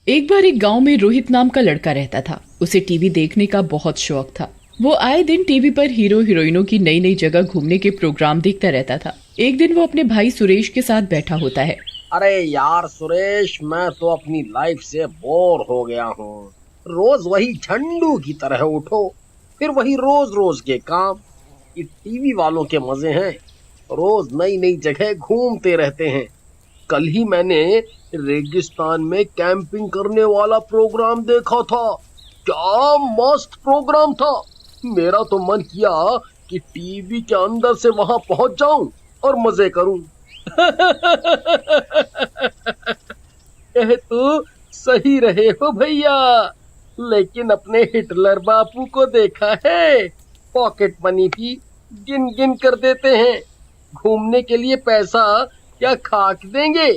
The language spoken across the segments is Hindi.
एक बार एक गांव में रोहित नाम का लड़का रहता था। उसे टीवी देखने का बहुत शौक था। वो आए दिन टीवी पर हीरो हीरोइनों की नई नई जगह घूमने के प्रोग्राम देखता रहता था। एक दिन वो अपने भाई सुरेश के साथ बैठा होता है। अरे यार सुरेश, मैं तो अपनी लाइफ से बोर हो गया हूँ। रोज वही झंडू की तरह उठो, फिर वही रोज रोज के काम। ये टीवी वालों के मजे हैं, रोज नई नई जगह घूमते रहते हैं। कल ही मैंने रेगिस्तान में कैंपिंग करने वाला प्रोग्राम देखा था। क्या मस्त प्रोग्राम था। मेरा तो मन किया कि टीवी के अंदर से वहां पहुंच जाऊं और मजे करूं। कह तो सही रहे हो भैया, लेकिन अपने हिटलर बापू को देखा है? पॉकेट मनी भी गिन गिन कर देते हैं। घूमने के लिए पैसा क्या खाक देंगे?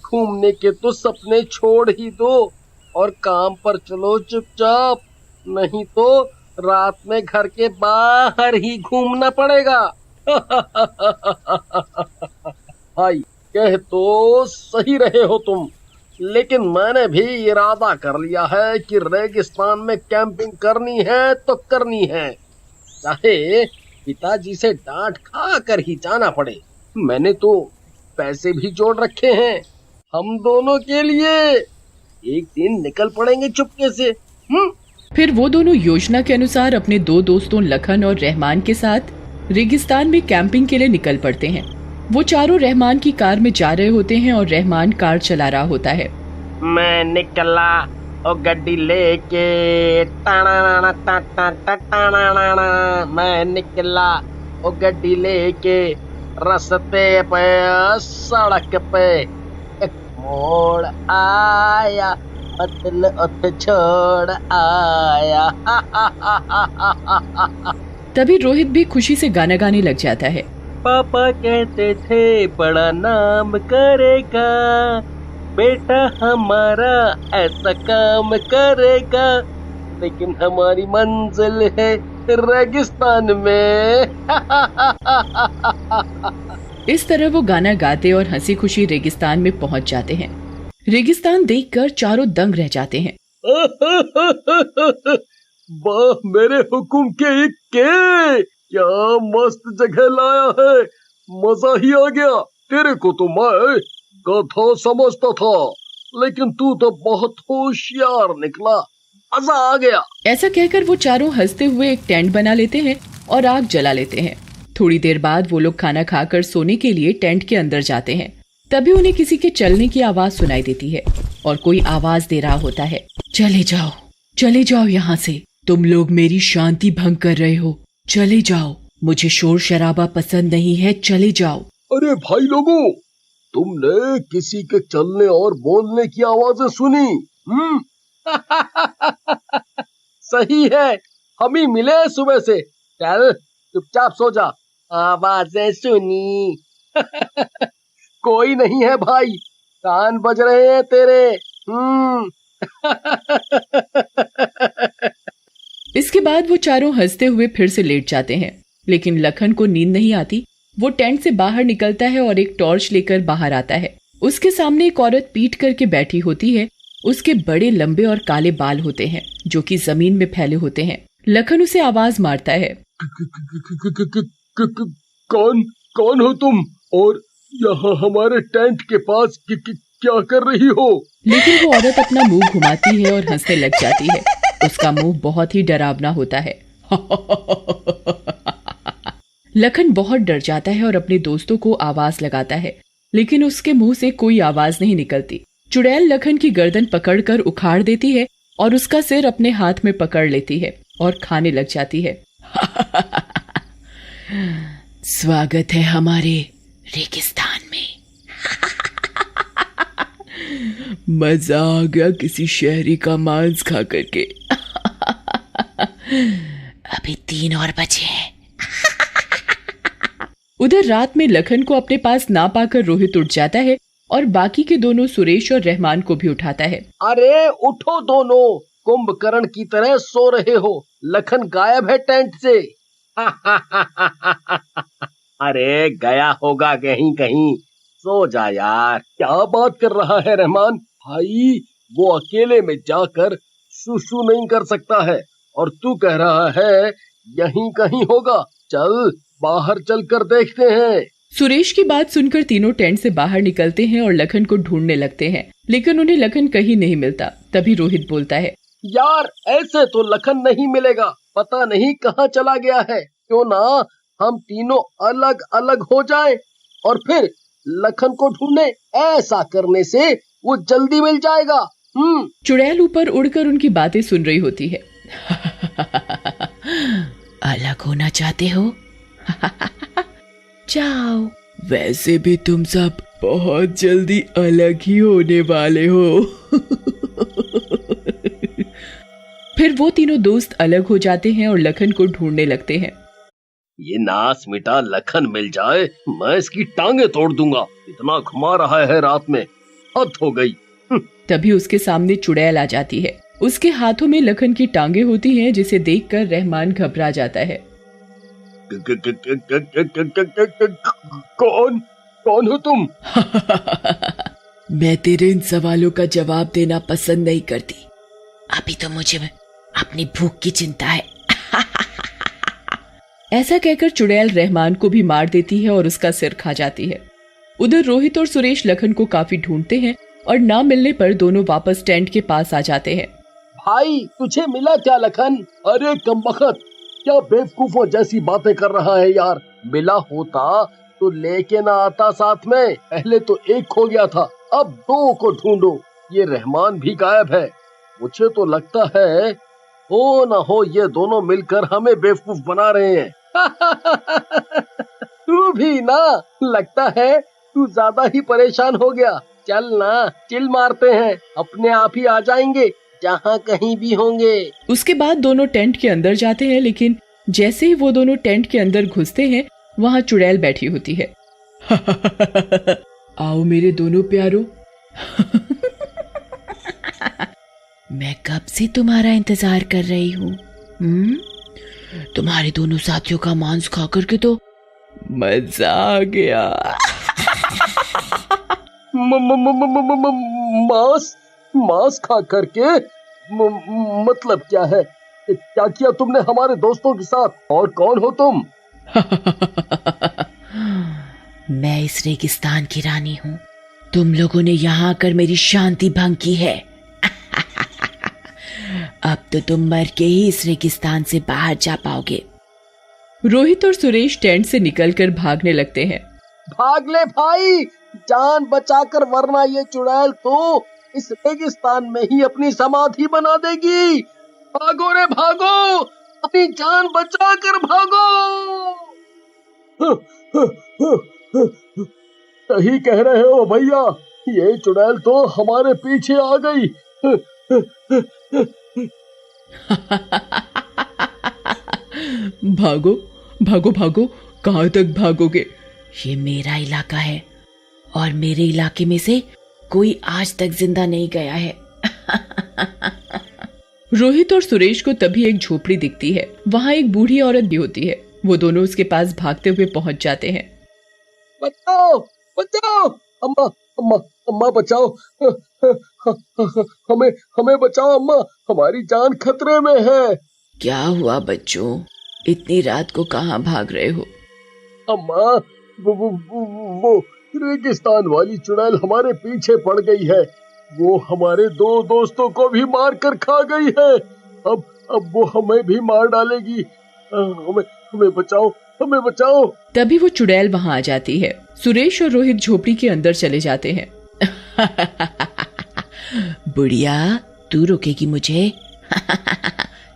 घूमने के तो सपने छोड़ ही दो और काम पर चलो चुपचाप, नहीं तो रात में घर के बाहर ही घूमना पड़ेगा। भाई, कह तो सही रहे हो तुम, लेकिन मैंने भी इरादा कर लिया है कि रेगिस्तान में कैंपिंग करनी है तो करनी है, चाहे पिताजी से डांट खा कर ही जाना पड़े। मैंने तो पैसे भी जोड़ रखे हैं हम दोनों के लिए। एक दिन निकल पड़ेंगे चुपके से। फिर वो दोनों योजना के अनुसार अपने दो दोस्तों लखन और रहमान के साथ रेगिस्तान में कैंपिंग के लिए निकल पड़ते हैं। वो चारों रहमान की कार में जा रहे होते हैं और रहमान कार चला रहा होता है। मैं निकला ओ गड्डी लेके, टाणाना टा टा टा टाणाना। मैं निकला ओ गड्डी लेके, रास्ते पे सड़क पे एक मोड़ आया, पतल उत छोड़ आया। तभी रोहित भी खुशी से गाना गाने लग जाता है। पापा कहते थे बड़ा नाम करेगा, बेटा हमारा ऐसा काम करेगा, लेकिन हमारी मंजिल है रेगिस्तान में। इस तरह वो गाना गाते और हंसी खुशी रेगिस्तान में पहुंच जाते हैं। रेगिस्तान देखकर चारों दंग रह जाते हैं। वाह मेरे हुकुम के इक्के, क्या मस्त जगह लाया है। मजा ही आ गया। तेरे को तो मैं गधा समझता था, लेकिन तू तो बहुत होशियार निकला। मजा आ गया। ऐसा कहकर वो चारों हंसते हुए एक टेंट बना लेते हैं और आग जला लेते हैं। थोड़ी देर बाद वो लोग खाना खाकर सोने के लिए टेंट के अंदर जाते हैं। तभी उन्हें किसी के चलने की आवाज सुनाई देती है और कोई आवाज दे रहा होता है, चले जाओ यहाँ से, तुम लोग मेरी शांति भंग कर रहे हो, चले जाओ, मुझे शोर शराबा पसंद नहीं है, चले जाओ। अरे भाई लोगों, तुमने किसी के चलने और बोलने की आवाजें सुनी? सही है, हम ही मिले सुबह से। चल चुपचाप सो जा, आवाजें सुनी। कोई नहीं है भाई, कान बज रहे हैं तेरे। इसके बाद वो चारों हंसते हुए फिर से लेट जाते हैं, लेकिन लखन को नींद नहीं आती। वो टेंट से बाहर निकलता है और एक टॉर्च लेकर बाहर आता है। उसके सामने एक औरत पीठ करके बैठी होती है। उसके बड़े लंबे और काले बाल होते हैं जो कि जमीन में फैले होते हैं। लखन उसे आवाज मारता है, कौन कौन हो तुम और यहाँ हमारे टेंट के पास क्या कर रही हो? लेकिन वो औरत अपना मुंह घुमाती है और हंसने लग जाती है। उसका मुंह बहुत ही डरावना होता है। लखन बहुत डर जाता है और अपने दोस्तों को आवाज लगाता है, लेकिन उसके मुंह से कोई आवाज नहीं निकलती। चुड़ैल लखन की गर्दन पकड़कर उखाड़ देती है और उसका सिर अपने हाथ में पकड़ लेती है और खाने लग जाती है। स्वागत है हमारे रेगिस्तान में। मजा आ गया किसी शहरी का मांस खा करके। अभी 3 और बचे हैं। उधर रात में लखन को अपने पास ना पाकर रोहित उठ जाता है और बाकी के दोनों सुरेश और रहमान को भी उठाता है। अरे उठो दोनों, कुंभकर्ण की तरह सो रहे हो। लखन गायब है टेंट से। अरे गया होगा कहीं कहीं, सो जा यार। क्या बात कर रहा है रहमान भाई, वो अकेले में जाकर सुसु नहीं कर सकता है, और तू कह रहा है यहीं कहीं होगा। चल बाहर चलकर देखते हैं। सुरेश की बात सुनकर तीनों टेंट से बाहर निकलते हैं और लखन को ढूंढने लगते हैं, लेकिन उन्हें लखन कहीं नहीं मिलता। तभी रोहित बोलता है, यार ऐसे तो लखन नहीं मिलेगा, पता नहीं कहाँ चला गया है। क्यों ना हम तीनों अलग अलग हो जाएं और फिर लखन को ढूंढे। ऐसा करने से वो जल्दी मिल जाएगा। चुड़ैल ऊपर उड़कर उनकी बातें सुन रही होती है। अलग होना चाहते हो? जाओ, वैसे भी तुम सब बहुत जल्दी अलग ही होने वाले हो। फिर वो तीनों दोस्त अलग हो जाते हैं और लखन को ढूंढने लगते हैं। ये नास मिटा लखन मिल जाए, मैं इसकी टांगे तोड़ दूंगा। इतना घुमा रहा है रात में, हद हो गई। तभी उसके सामने चुड़ैल आ जाती है। उसके हाथों में लखन की टांगे होती हैं, जिसे देखकर रहमान घबरा जाता है। कौन हो तुम? मैं तेरे इन सवालों का जवाब देना पसंद नहीं करती। अभी तो मुझे अपनी भूख की चिंता है। ऐसा कहकर चुड़ैल रहमान को भी मार देती है और उसका सिर खा जाती है। उधर रोहित और सुरेश लखन को काफी ढूंढते हैं और ना मिलने पर दोनों वापस टेंट के पास आ जाते हैं। भाई तुझे मिला क्या लखन? अरे कमबख्त, क्या बेवकूफों जैसी बातें कर रहा है यार। मिला होता तो लेके ना आता साथ में। पहले तो एक खो गया था, अब दो को ढूंढो। ये रहमान भी गायब है। मुझे तो लगता है हो ना हो ये दोनों मिलकर हमें बेवकूफ बना रहे हैं। तू भी ना, लगता है तू ज्यादा ही परेशान हो गया। चल ना, चिल मारते हैं, अपने आप ही आ जाएंगे जहाँ कहीं भी होंगे। उसके बाद दोनों टेंट के अंदर जाते हैं, लेकिन जैसे ही वो दोनों टेंट के अंदर घुसते हैं, वहाँ चुड़ैल बैठी होती है। आओ मेरे दोनों प्यारों। मैं कब से तुम्हारा इंतजार कर रही हूँ। तुम्हारे दोनों साथियों का मांस खा करके तो मजा आ गया। मांस खा करके मतलब क्या है? क्या किया तुमने हमारे दोस्तों के साथ? और कौन हो तुम? मैं इस रेगिस्तान की रानी हूँ। तुम लोगों ने यहाँ आकर मेरी शांति भंग की है। अब तो तुम मर के ही इस रेगिस्तान से बाहर जा पाओगे। रोहित और सुरेश टेंट से निकलकर भागने लगते हैं। भाग ले भाई, जान बचाकर, वरना ये चुड़ैल तो इस रेगिस्तान में ही अपनी समाधि बना देगी। भागो रे भागो, अपनी जान बचाकर भागो। सही कह रहे हो भैया, ये चुड़ैल तो हमारे पीछे आ गई। भागो भागो भागो, कहाँ तक भागोगे? ये मेरा इलाका है और मेरे इलाके में से कोई आज तक जिंदा नहीं गया है। रोहित और सुरेश को तभी एक झोपड़ी दिखती है। वहाँ एक बूढ़ी औरत भी होती है। वो दोनों उसके पास भागते हुए पहुंच जाते हैं। बचाओ बचाओ, अम्मा अम्मा अम्मा बचाओ, हमें बचाओ अम्मा, हमारी जान खतरे में है। क्या हुआ बच्चों, इतनी रात को कहाँ भाग रहे हो? अम्मा, वो रेगिस्तान वाली चुड़ैल हमारे पीछे पड़ गई है। वो हमारे दो दोस्तों को भी मार कर खा गई है। अब वो हमें भी मार डालेगी। हमें बचाओ, हमें बचाओ। तभी वो चुड़ैल वहाँ आ जाती है। सुरेश और रोहित झोपड़ी के अंदर चले जाते हैं। बुढ़िया, तू रोकेगी मुझे?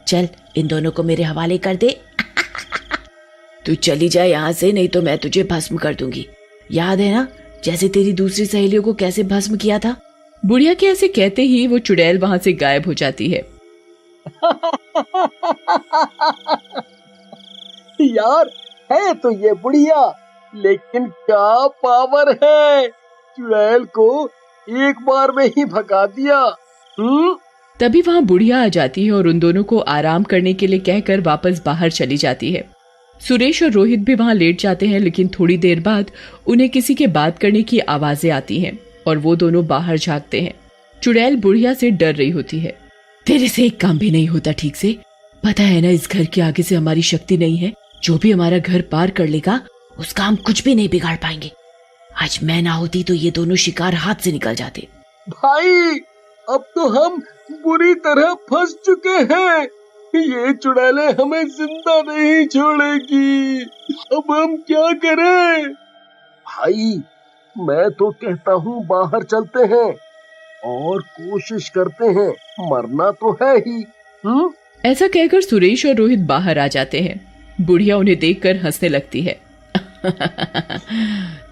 चल, इन दोनों को मेरे हवाले कर दे। तू चली जा यहाँ से, नहीं तो मैं तुझे भस्म कर दूंगी। याद है ना, जैसे तेरी दूसरी सहेलियों को कैसे भस्म किया था? बुढ़िया के ऐसे कहते ही वो चुड़ैल वहाँ से गायब हो जाती है। यार, है तो ये बुढ़िया, लेकिन क्या पावर है। चुड़ैल को एक बार में ही भगा दिया। तभी वहाँ बुढ़िया आ जाती है और उन दोनों को आराम करने के लिए कहकर वापस बाहर चली जाती है। सुरेश और रोहित भी वहाँ लेट जाते हैं, लेकिन थोड़ी देर बाद उन्हें किसी के बात करने की आवाजें आती हैं और वो दोनों बाहर झांकते हैं। चुड़ैल बुढ़िया से डर रही होती है। तेरे से एक काम भी नहीं होता ठीक से, पता है ना इस घर के आगे से हमारी शक्ति नहीं है, जो भी हमारा घर पार कर लेगा उसका हम कुछ भी नहीं बिगाड़ पाएंगे। आज मैं ना होती तो ये दोनों शिकार हाथ से निकल जाते। भाई अब तो हम बुरी तरह फंस चुके हैं, ये चुड़ैलें हमें जिंदा नहीं छोड़ेगी, अब हम क्या करें? भाई मैं तो कहता हूँ बाहर चलते हैं और कोशिश करते हैं, मरना तो है ही। ऐसा कहकर सुरेश और रोहित बाहर आ जाते हैं। बुढ़िया उन्हें देखकर हंसने लगती है।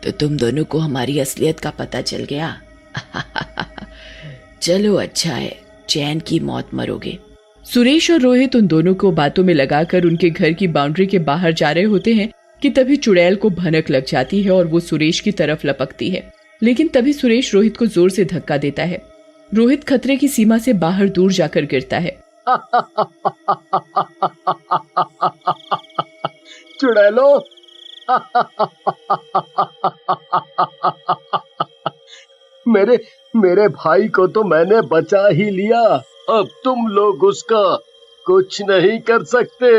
तो तुम दोनों को हमारी असलियत का पता चल गया। चलो अच्छा है, चैन की मौत मरोगे। सुरेश और रोहित उन दोनों को बातों में लगाकर उनके घर की बाउंड्री के बाहर जा रहे होते हैं कि तभी चुड़ैल को भनक लग जाती है और वो सुरेश की तरफ लपकती है। लेकिन तभी सुरेश रोहित को जोर से धक्का देता है। रोहित खतरे की सीमा से बाहर दूर जाकर गिरता है। चुड़ैलो, मेरे भाई को तो मैंने बचा ही लिया, अब तुम लोग उसका कुछ नहीं कर सकते।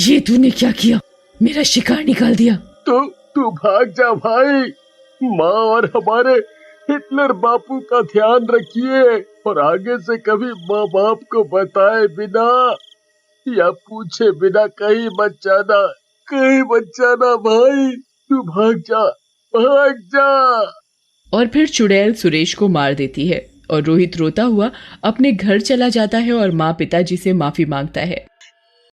ये तूने क्या किया? मेरा शिकार निकाल दिया। तू भाग जा भाई, माँ और हमारे हिटलर बापू का ध्यान रखिए और आगे से कभी माँ बाप को बताए बिना या पूछे बिना कहीं मत जाना भाई, तू भाग जा। और फिर चुड़ैल सुरेश को मार देती है और रोहित रोता हुआ अपने घर चला जाता है और माँ पिताजी से माफी मांगता है।